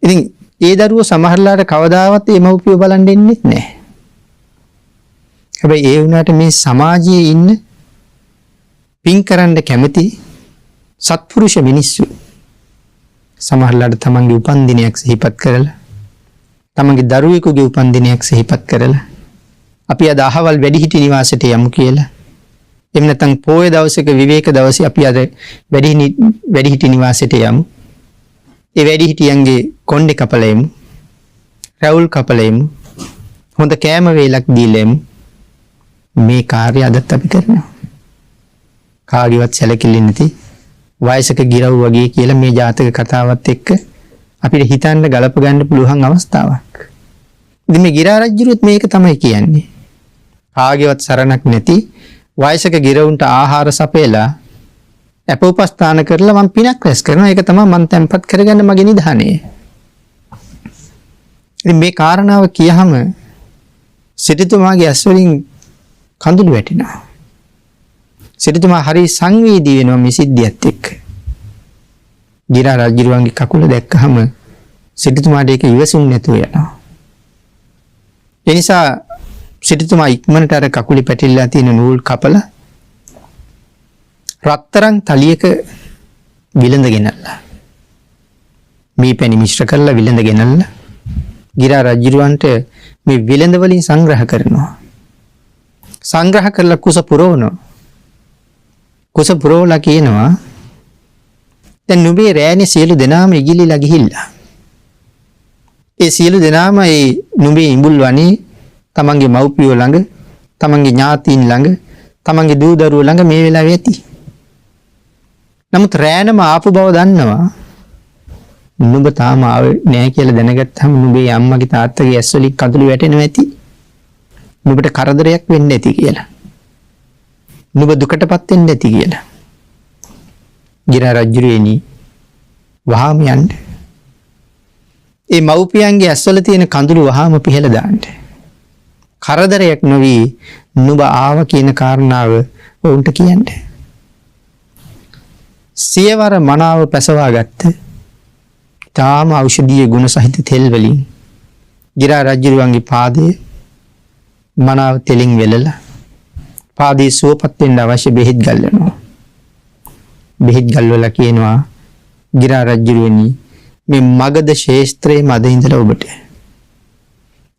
ඉතින් ඒ දරුවෝ සමහරලාට කවදාවත් මේ මව්පියෝ බලන් දෙන්නෙත් නැහැ. හැබැයි ඒ වුණාට මේ සමාජයේ ඉන්න පින් කරන්න කැමති සත්පුරුෂ මිනිස්සු සමහරලාට තමන්ගේ උපන්දිනයක් සිහිපත් කරලා, තමන්ගේ දරුවෙකුගේ උපන්දිනයක් සිහිපත් කරලා අපි අද අහවල් වැඩිහිටි නිවාසයට යමු කියලා, එහෙම නැත්නම් පොය දවසක විවේක දවසේ අපි අද වැඩිහිටි නිවාසයට යමු. ඒ වැඩිහිටියන්ගේ කොණ්ඩේ කපලා එමු, රැවුල් කපලා එමු, හොඳ කෑම වේලක් දීලා එමු. මේ කාර්ය අදත් අපි කරනවා. කාගේවත් සැලකිලි නැති වයසක ගිරව් වගේ කියලා මේ ජාතක කතාවත් එක්ක අපිට හිතන්න ගලප ගන්න පුළුවන් අවස්ථාවක්. ඉතින් මේ ගිරා රජුරුත් මේක තමයි කියන්නේ. කාගේවත් සරණක් නැති වයසක ගිරවුන්ට ආහාර සපයලා අපෝපස්ථාන කරලා මම පිනක් රැස් කරනවා. ඒක තමයි මම තැම්පත් කරගන්න මගේ නිධානය. ඉතින් මේ කාරණාව කියහම සිටුතුමාගේ ඇස් වලින් කඳුළු වැටෙනවා. සිටුතුමා හරි සංවේදී වෙනවා මේ සිද්ධියත් එක්ක. ගිරා රජුරුවන්ගේ කකුල දැක්කහම සිටුතුමාට ඒක ඉවසුම් නැතුව යනවා. ඒ නිසා සිටුතුමා ඉක්මනට අර කකුලේ පැටිලා තියෙන නූල් කපලා රත්තරන් තලියක විලඳ ගෙනල්ලා, මේ පැණි මිශ්‍ර කරලා විලඳ ගෙනල්ලා ගිරා රජුරුවන්ට මේ විලඳ වලින් සංග්‍රහ කරනවා. සංග්‍රහ කරලා කුස පුරවනවා. කුස පුරවලා කියනවා, දැන් නුඹේ රෑනේ සියලු දෙනාම ඉගිලිලා ගිහිල්ලා. ඒ සියලු දෙනාම ඒ නුඹේ ඉඹුල් වනේ තමන්ගේ මව්පියෝ ළඟ, තමන්ගේ ඥාතීන් ළඟ, තමන්ගේ දූ දරුවෝ ළඟ මේ වෙලාවේ ඇති. නමුත් රෑනම ආපු බව දන්නවා. නුඹ තාම ආවේ නැහැ කියලා දැනගත්තාම නුඹේ අම්මගේ තාත්තගේ ඇස් වලින් කඳුළු වැටෙනවා ඇති. නුඹට කරදරයක් වෙන්න ඇති කියලා. නුඹ දුකටපත් වෙන්න ඇති කියලා. ගිරා රජුරේනි වහාම යන්න. ඒ මව්පියන්ගේ ඇස්වල තියෙන කඳුළු වහාම පිහලා දාන්න. කරදරයක් නොවි නුඹ ආව කියන කාරණාව වුන්ට කියන්න. සියවර මනාව පැසවා ගත්ත තාම ඖෂධීය ගුණ සහිත තෙල් වලින් ගිරා රජුරුවන්ගේ පාදයේ මනාව තෙලින් වෙලලා පාදයේ සුවපත් වෙන්න අවශ්‍ය බෙහෙත් ගල්වනවා. බෙහෙත් ගල්වලා කියනවා, ගිරා රජුරුවනි මේ මගධ ශේස්ත්‍රයේ මද ඉඳලා ඔබට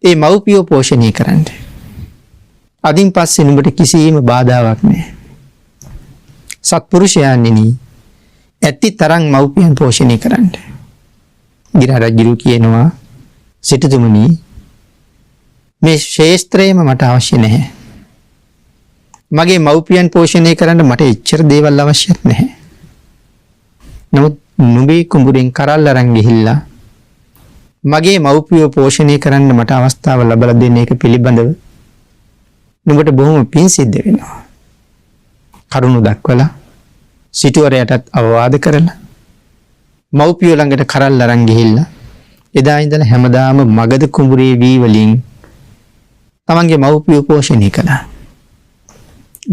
ඒ මව්පියෝ පෝෂණය කරන්න. අදින් පස්සේ නුඹට කිසිම බාධාවක් නැහැ. සත්පුරුෂයන්ෙනි ඇති තරම් මව්පියන් පෝෂණය කරන්න. ගිරා රජුරු කියනවා, සිටුතුමනි මේ ශේස්ත්‍රයම මට අවශ්‍ය නැහැ. මගේ මව්පියන් පෝෂණය කරන්න මට එච්චර දේවල් අවශ්‍යත් නැහැ. නමුත් නුඹේ කුඹුරෙන් කරල් අරන් ගිහිල්ලා මගේ මව්පියෝ පෝෂණය කරන්න මට අවස්ථාව ලැබලා දෙන්න එක පිළිබඳව නුඹට බොහොම පිං සිද්ධ වෙනවා. කරුණු දක්වලා සිටුවරයටත් අවවාද කරලා මව්පියෝ ළඟට කරල් අරන් ගිහිල්ලා එදා ඉඳලා හැමදාම මගධ කුඹුරේ වී වලින් තමන්ගේ මව්පියෝ පෝෂණය කළා.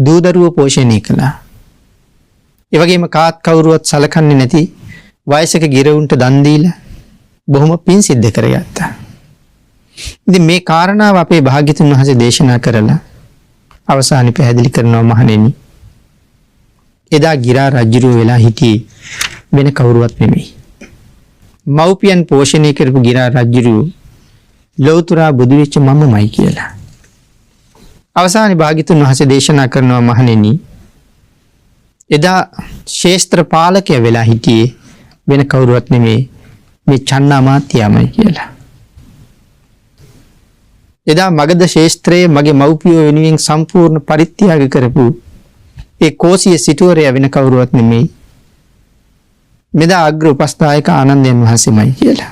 දූ දරුවෝ පෝෂණය කළා. ඒ වගේම කාත් කවුරුවත් සලකන්නේ නැති වයසක ගිරවුන්ට දන් දීලා බොහොම පිං සිද්ධ කරගත්තා. ඉතින් මේ කාරණාව අපේ භාග්‍යතුන් වහන්සේ දේශනා කරලා අවසානයේ පැහැදිලි කරනවා, මහණෙනි එදා ගිරා රජුරුව වෙලා හිටියේ වෙන කවුරුවත් නෙමෙයි. මව්පියන් පෝෂණය කරපු ගිරා රජුරුව ලෞතර බුදු වෙච්ච මමමයි කියලා. අවසානයේ භාග්‍යතුන් වහන්සේ දේශනා කරනවා, මහණෙනි එදා ශේස්ත්‍ර පාලකයා වෙලා හිටියේ වෙන කවුරුවත් නෙමෙයි මේ චන්නාමාත්‍යමයි කියලා. එදා මගධ ශේස්ත්‍රයේ මගේ මව්පියෝ වෙනුවෙන් සම්පූර්ණ පරිත්‍යාග කරපු ඒ කෝසිය සිටුවරයා වෙන කවුරුවත් නෙමෙයි මෙදා අග්‍ර උපස්ථායක ආනන්දයන් වහන්සේමයි කියලා.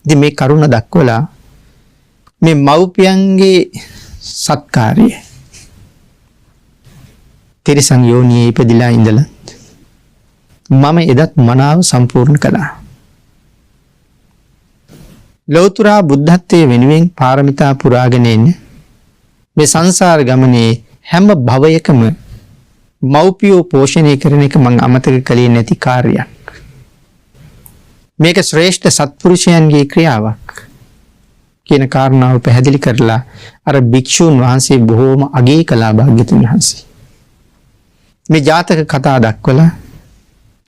ඉතින් මේ කරුණ දක්වලා මේ මව්පියන්ගේ සත්කාරය. තිරිසන් යෝනියේ ඉපදිලා ඉඳලා මම එදත් මනාව සම්පූර්ණ කළා. ලෞතර බුද්ධත්වයේ වෙනුවෙන් පාරමිතා පුරාගෙන ඉන්නේ මේ සංසාර ගමනේ හැම භවයකම මෞපියෝ පෝෂණය කරන එක මම අමතක කළේ නැති කාර්යයක්. මේක ශ්‍රේෂ්ඨ සත්පුරුෂයන්ගේ ක්‍රියාවක් කියන කාරණාව පැහැදිලි කරලා අර භික්ෂුන් වහන්සේ බොහෝම අගය කළා භාග්‍යතුන් වහන්සේ. මේ ජාතක කතා දක්වලා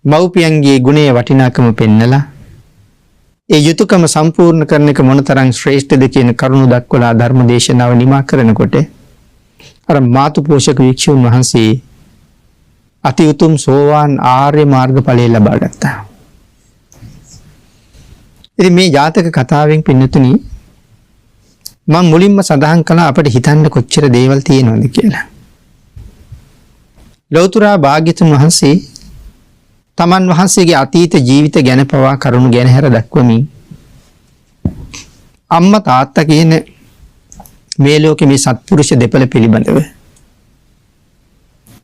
මෞපියන්ගේ ගුණයේ වටිනාකම පෙන්නලා ඒ යුතුයකම සම්පූර්ණ කරන එක මොනතරම් ශ්‍රේෂ්ඨද කියන කරුණු දක්වලා ධර්ම දේශනාව නිමා කරනකොට අර මාතු පෝෂක වික්ෂුන් වහන්සේ අති උතුම් සෝවාන් ආර්ය මාර්ගඵලය ලබා ගත්තා. ඉතින් මේ ජාතක කතාවෙන් පින්නතුනි මම මුලින්ම සඳහන් කළා අපිට හිතන්න කොච්චර දේවල් තියෙනවද කියලා. ලෞතර භාග්‍යතුන් වහන්සේ තමන් වහන්සේගේ අතීත ජීවිත ගැන පවා කරුණු ගැන හැර දක්වමින් අම්මා තාත්තා කියන මේ ලෝකේ මේ සත්පුරුෂ දෙපළ පිළිබඳව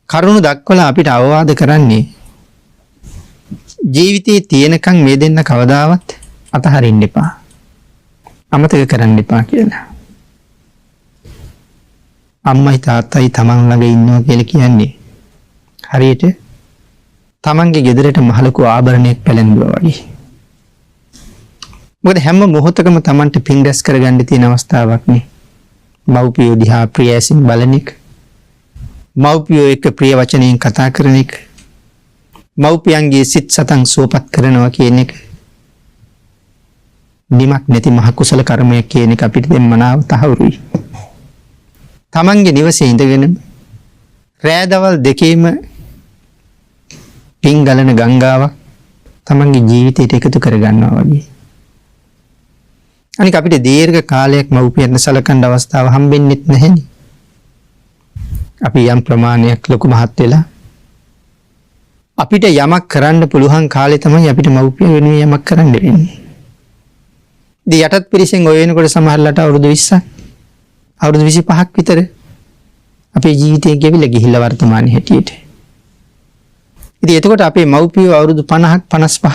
කරුණු දක්වලා අපිට අවවාද කරන්නේ ජීවිතයේ තියෙනකන් මේ දෙන්න කවදාවත් අතහරින්න එපා. අමතක කරන්න එපා කියලා. අම්මයි තාත්තයි තමන් ළඟ ඉන්නවා කියලා කියන්නේ හරියට තමන්ගේ ගෙදරට මහලුකු ආභරණයක් පැලැන්වුවා වගේ. මොකද හැම මොහොතකම තමන්ට පින් රැස් කරගන්න තියෙන අවස්ථාවක් නේ. මව්පියෝ දිහා ප්‍රියසින් බලන එක. මව්පියෝ එක්ක ප්‍රිය වචනයෙන් කතා කරන එක. මව්පියන්ගේ සිත් සතන් සුවපත් කරනවා කියන එක. නිමක් නැති මහ කුසල කර්මයක් කියන එක අපිට දැන් මනාව තහවුරුයි. තමන්ගේ නිවසේ ඉඳගෙන රෑදවල් දෙකේම පින් ගලන ගංගාවක් තමන්ගේ ජීවිතයට එකතු කර ගන්නවා වගේ. අනික අපිට දීර්ඝ කාලයක් මව්පියන්ට සලකන්න අවස්ථාව හම්බෙන්නේ නැහෙනේ. අපි යම් ප්‍රමාණයක් ලොකු මහත් වෙලා අපිට යමක් කරන්න පුළුවන් කාලේ තමයි අපිට මව්පිය වෙනුවෙන් යමක් කරන්න වෙන්නේ. දී යටත් පිරිසෙන් ඔය වෙනකොට සමහරලාට අවුරුදු 20ක් අවුරුදු 25ක් විතර අපේ ජීවිතේ ගෙවිලා ගිහිල්ලා වර්තමානයේ හැටියට. ඉතින් එතකොට අපේ මව්පියෝ අවුරුදු 50ක් 55ක්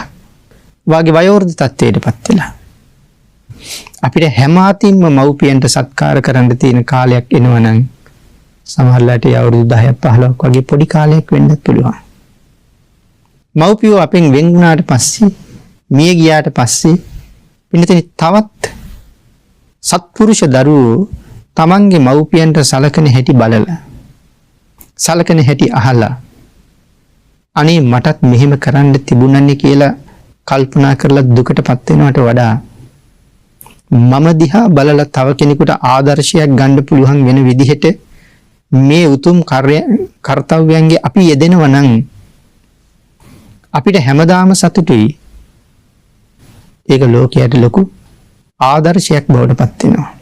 වාගේ වයෝවෘද්ධ තත්ත්වයටපත් වෙලා. අපිට හැම අතින්ම මව්පියන්ට සත්කාර කරන්න තියෙන කාලයක් එනවනම් සමහරලාට අවුරුදු 10ක් 15ක් වගේ පොඩි කාලයක් වෙන්නත් පුළුවන්. මව්පියෝ අපෙන් වෙන් වුණාට පස්සේ මිය ගියාට පස්සේ පින්නතේ තවත් සත්පුරුෂ දරුවෝ තමන්ගේ මව්පියන්ට සලකන හැටි බලලා සලකන හැටි අහලා අනේ මටත් මෙහෙම කරන්න තිබුණන්නේ කියලා කල්පනා කරලා දුකටපත් වෙනවට වඩා මම දිහා බලලා තව කෙනෙකුට ආදර්ශයක් ගන්න පුළුවන් වෙන විදිහට මේ උතුම් කර්තව්‍යයන්ගේ අපි යෙදෙනවා නම් අපිට හැමදාම සතුටුයි. ඒක ලෝකයට ලොකු ආදර්ශයක් බවට පත් වෙනවා.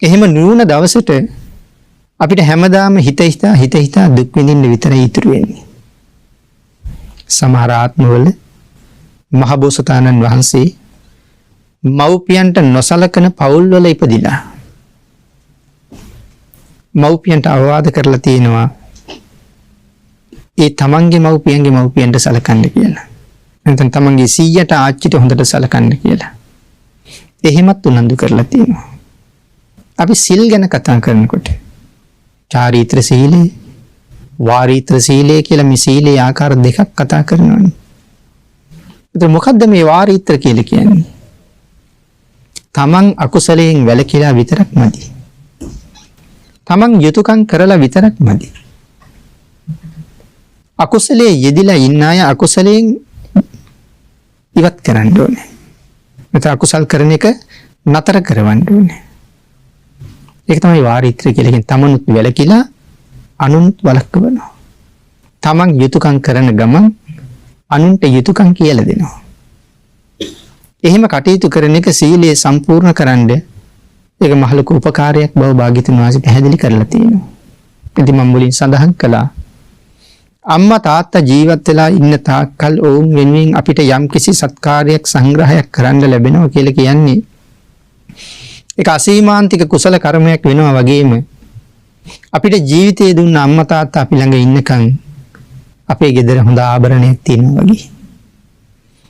එහෙම නුවණ දවසට අපිට හැමදාම හිත හිතා දුක් විඳින්න විතරයි ඉතුරු වෙන්නේ. සමහර ආත්මවල මහබෝසතාණන් වහන්සේ මව්පියන්ට නොසලකන පවුල්වල ඉපදිලා මව්පියන්ට අවවාද කරලා තියෙනවා ඒ තමන්ගේ මව්පියන්ගේ මව්පියන්ට සලකන්න කියලා. නැත්නම් තමන්ගේ සීයට ආච්චිට හොඳට සලකන්න කියලා. එහෙමත් උනන්දු කරලා තියෙනවා. අපි සිල් ගැන කතා කරනකොට චාරිත්‍ර සීලය, වාරීත්‍ර සීලය කියලා මේ සීලේ ආකාර දෙකක් කතා කරනවානේ. ඒත් මොකද්ද මේ වාරීත්‍ර කියලා කියන්නේ? තමන් අකුසලයෙන් වැළකීලා විතරක් මදි. තමන් යුතුයකම් කරලා විතරක් මදි. අකුසලයේ යෙදිලා ඉන්න අය අකුසලයෙන් ඉවත් කරන්න ඕනේ. නැත්නම් අකුසල් කරන එක නතර කරවන්න ඕනේ. ඒක තමයි වාරීත්‍ර කියලා කියන්නේ. තමනුත් වැළකීලා අනුන්ත් වළක්වනවා. තමන් යුතුයකම් කරන ගමන් අනුන්ට යුතුයකම් කියලා දෙනවා. එහෙම කටයුතු කරන එක සීලය සම්පූර්ණ කරන්න ඒක මහ ලොකු උපකාරයක් බව භාග්‍යතුන් වහන්සේ පැහැදිලි කරලා තියෙනවා. ඉතින් මම මුලින් සඳහන් කළා අම්මා තාත්තා ජීවත් වෙලා ඉන්න තාක්කල් ඔවුන් වෙනුවෙන් අපිට යම් කිසි සත්කාරයක් සංග්‍රහයක් කරන්න ලැබෙනවා කියලා කියන්නේ ඒක අසීමාන්තික කුසල කර්මයක් වෙනවා වගේම අපිට ජීවිතයේ දුන්න අම්මා තාත්තා අපි ළඟ ඉන්නකන් අපේ ගෙදර හොඳ ආභරණයක් තියෙනවා වගේ.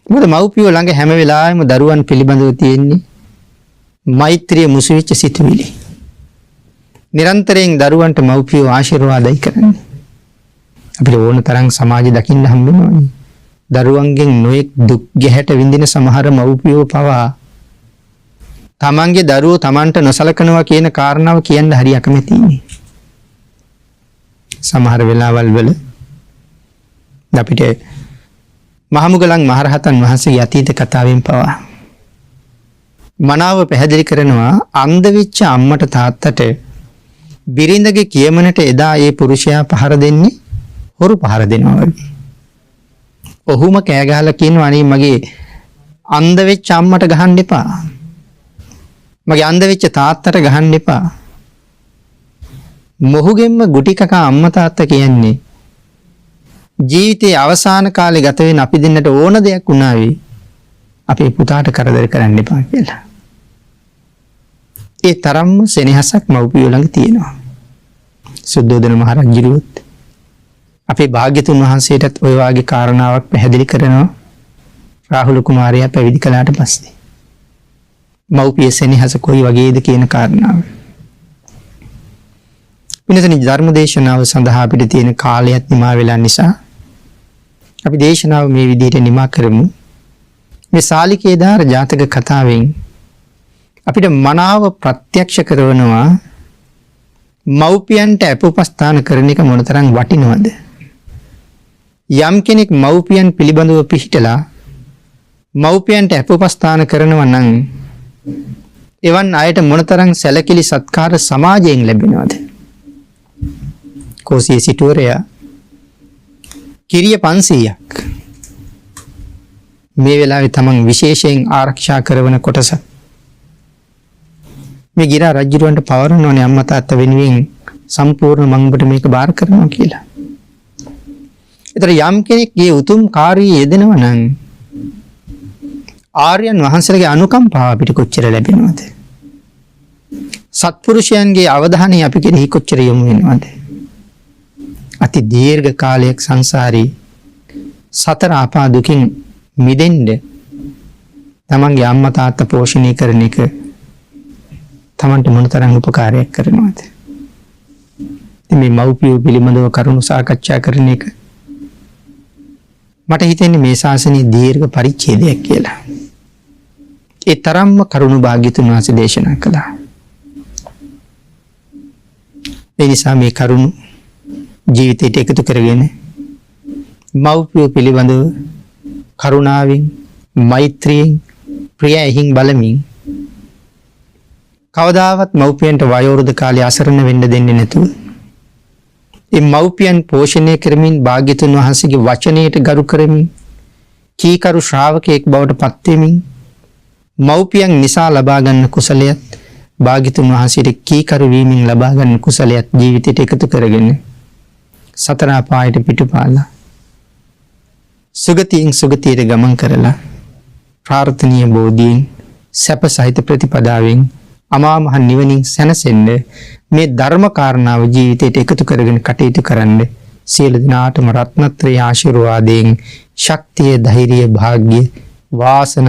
මොකද මව්පියෝ ළඟ හැම වෙලාවෙම දරුවන් පිළිබඳව තියෙන්නේ මෛත්‍රිය මුසු වෙච්ච සිතුවිලි. නිරන්තරයෙන් දරුවන්ට මව්පියෝ ආශිර්වාදයි කරන්නේ. අපිට ඕන තරම් සමාජය දකින්න හම්බ වෙනවානේ. දරුවන්ගෙන් නොයෙක් දුක් ගැහැට විඳින සමහර මව්පියෝ පවා තමන්ගේ දරුවෝ තමන්ට නොසලකනවා කියන කාරණාව කියන්න හරි අකමැතියි. සමහර වෙලාවල් වල අපිට මහමුගලන් මහරහතන් වහන්සේගේ අතීත කතාවෙන් පවා මනාව පැහැදිලි කරනවා අන්ධ වෙච්ච අම්මට තාත්තට බිරිඳගේ කියමනට එදා ඒ පුරුෂයා පහර දෙන්නේ හොරු පහර දෙනවා වගේ. ඔහුම කෑ ගහලා කියනවා අනේ මගේ අන්ධ වෙච්ච අම්මට ගහන්න එපා. මගේ අන්ධ වෙච්ච තාත්තට ගහන්න එපා. මොහුගෙන්ම ගුටි කකා අම්මා තාත්තා කියන්නේ ජීවිතයේ අවසාන කාලේ ගත වෙන අපි දෙන්නට ඕන දෙයක් වුණාවේ අපේ පුතාට කරදර කරන්න එපා කියලා. ඒ තරම්ම සෙනෙහසක් මව්පියෝ ළඟ තියෙනවා. සුද්ධෝදන මහ රජුත් අපේ භාග්‍යතුන් වහන්සේටත් ওই වාගේ කාරණාවක් පැහැදිලි කරනවා රාහුල කුමාරයා පැවිදි කළාට පස්සේ. මව්පිය සෙනෙහස කොයි වගේද කියන කාරණාව. වෙනතනි ධර්ම දේශනාව සඳහා අපිට තියෙන කාලයත් නිමා වෙලා නිසා අපි දේශනාව මේ විදිහට නිමා කරමු. මේ සාලිකේදාර ජාතක කතාවෙන් අපිට මනාව ප්‍රත්‍යක්ෂ කරනවා මව්පියන්ට අපෝපස්ථාන කරන එක මොනතරම් වටිනවද? යම් කෙනෙක් මව්පියන් පිළිබඳව පිහිටලා මව්පියන්ට අපෝපස්ථාන කරනවා නම් එවන් අයට මොනතරම් සැලකිලි සත්කාර සමාජයෙන් ලැබෙනවද? කෝසියේ සිටුවරයා කිරිය 500ක් මේ වෙලාවේ තමන් විශේෂයෙන් ආරක්ෂා කරන කොටස මේ ගිරා රජුරවන්ට පවරනෝනේ අම්මා තාත්තා වෙනුවෙන් සම්පූර්ණ මම ඔබට මේක බාර කරනවා කියලා. ඒතර යම් කෙනෙක් මේ උතුම් කාර්යයේ යෙදෙනවා නම් ආර්යයන් වහන්සේලගේ අනුකම්පාව අපිට කොච්චර ලැබෙනවද? සත්පුරුෂයන්ගේ අවධානය අපි කෙරෙහි කොච්චර යොමු වෙනවද? අති දීර්ඝ කාලයක් සංසාරේ සතර අපා දුකින් මිදෙන්න තමන්ගේ අම්මා තාත්තා පෝෂණය කරන එක තමන්ට මොනතරම් උපකාරයක් කරනවද? මේ මව්පියෝ පිළිබඳව කරුණු සාකච්ඡා කරන එක මට හිතෙන්නේ මේ ශාසනයේ දීර්ඝ පරිච්ඡේදයක් කියලා. ඒ තරම්ම කරුණු භාග්‍යතුන් වහන්සේ දේශනා කළා. ඒ නිසා මේ කරුණු ජීවිතයට එකතු කරගෙන මව්පියෝ පිළිබඳව කරුණාවෙන් මෛත්‍රියෙන් ප්‍රියයෙන් බලමින් කවදාවත් මව්පියන්ට වයෝවෘද්ධ කාලේ අසරණ වෙන්න දෙන්නේ නැතුව ඒ මව්පියන් පෝෂණය කරමින් භාග්‍යතුන් වහන්සේගේ වචනයට ගරු කරමින් කීකරු ශ්‍රාවකයෙක් බවට පත් වෙමින් මව්පියන් නිසා ලබා ගන්න කුසලයත් භාග්‍යතුන් වහන්සේට කීකරු වීමෙන් ලබා ගන්න කුසලයත් ජීවිතයට එකතු කරගෙන සතර අපායට පිටුපාලා සුගතියෙන් සුගතියට ගමන් කරලා ප්‍රාර්ථනීය බෝධියෙන් සැප සහිත ප්‍රතිපදාවෙන් අමා මහ නිවනින් සැනසෙන්න මේ ධර්ම කාරණාව ජීවිතයට එකතු කරගෙන කටයුතු කරන්න සියලු දෙනාටම රත්නත්‍රය ආශිර්වාදයෙන් ශක්තිය ධෛර්යය භාග්‍ය වාසනාව